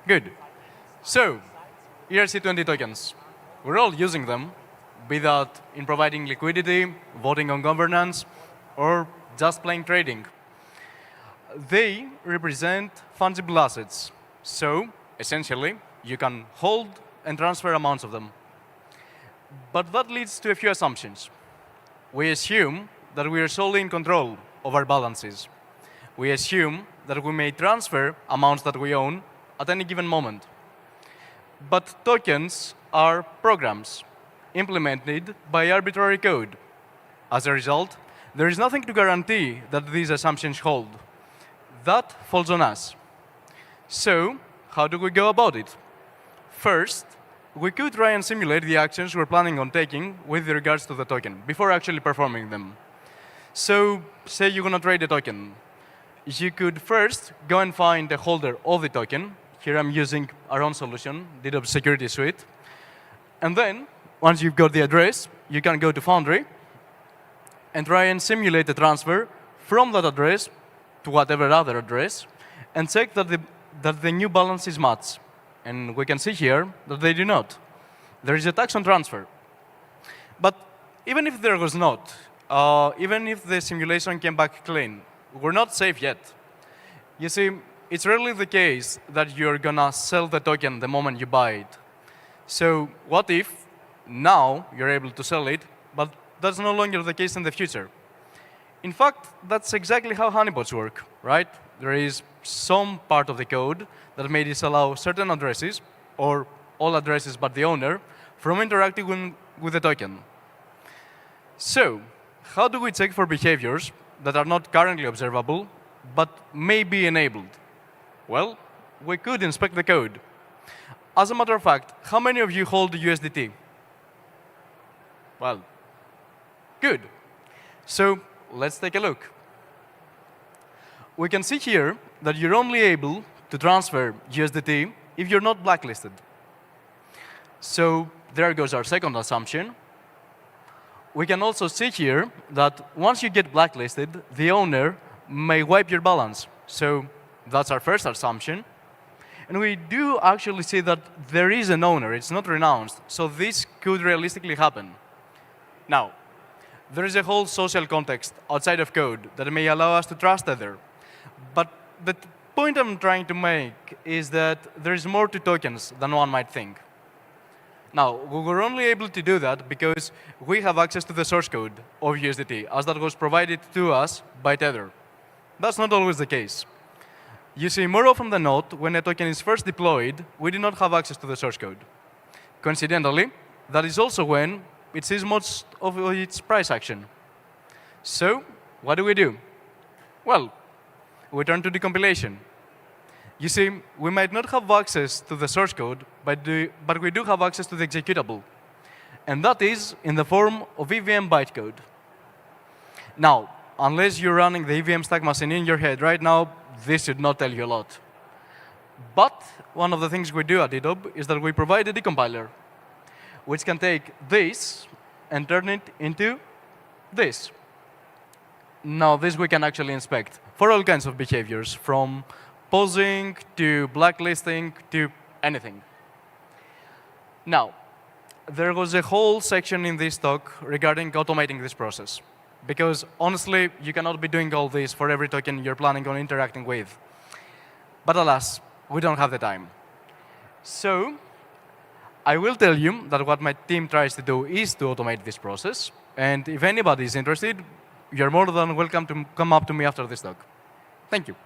Good. So, ERC20 tokens. We're all using them, be that in providing liquidity, voting on governance, or just plain trading. They represent fungible assets. So, essentially, you can hold and transfer amounts of them. But that leads to a few assumptions. We assume that we are solely in control of our balances. We assume that we may transfer amounts that we own at any given moment. But tokens are programs implemented by arbitrary code. As a result, there is nothing to guarantee that these assumptions hold. That falls on us. So, how do we go about it? First, we could try and simulate the actions we're planning on taking with regards to the token before actually performing them. So, say you're going to trade a token. You could first go and find the holder of the token. Here I'm using our own solution, DeFi Security Suite. And then, once you've got the address, you can go to Foundry and try and simulate the transfer from that address to whatever other address and check that the new balances match. And we can see here that they do not. There is a tax on transfer. But even if there was not, even if the simulation came back clean, we're not safe yet. You see, it's rarely the case that you're going to sell the token the moment you buy it. So what if now you're able to sell it, but that's no longer the case in the future? In fact, that's exactly how honeypots work, right? There is some part of the code that may disallow certain addresses, or all addresses but the owner, from interacting with the token. So, how do we check for behaviors that are not currently observable, but may be enabled? Well, we could inspect the code. As a matter of fact, how many of you hold USDT? Well, good. So, let's take a look. We can see here that you're only able to transfer USDT if you're not blacklisted. So there goes our second assumption. We can also see here that once you get blacklisted, the owner may wipe your balance. So that's our first assumption. And we do actually see that there is an owner. It's not renounced. So this could realistically happen. Now, there is a whole social context outside of code that may allow us to trust Tether. But the point I'm trying to make is that there is more to tokens than one might think. Now, we were only able to do that because we have access to the source code of USDT, as that was provided to us by Tether. That's not always the case. You see, more often than not, when a token is first deployed, we do not have access to the source code. Coincidentally, that is also when it sees most of its price action. So, what do? Well, we turn to decompilation. You see, we might not have access to the source code, but we do have access to the executable. And that is in the form of EVM bytecode. Now, unless you're running the EVM stack machine in your head right now, this should not tell you a lot. But one of the things we do at DDoB is that we provide a decompiler, which can take this and turn it into this. Now, this we can actually inspect for all kinds of behaviors, from posing to blacklisting to anything. Now, there was a whole section in this talk regarding automating this process. Because honestly, you cannot be doing all this for every token you're planning on interacting with. But alas, we don't have the time. So, I will tell you that what my team tries to do is to automate this process. And if anybody is interested, you're more than welcome to come up to me after this talk. Thank you.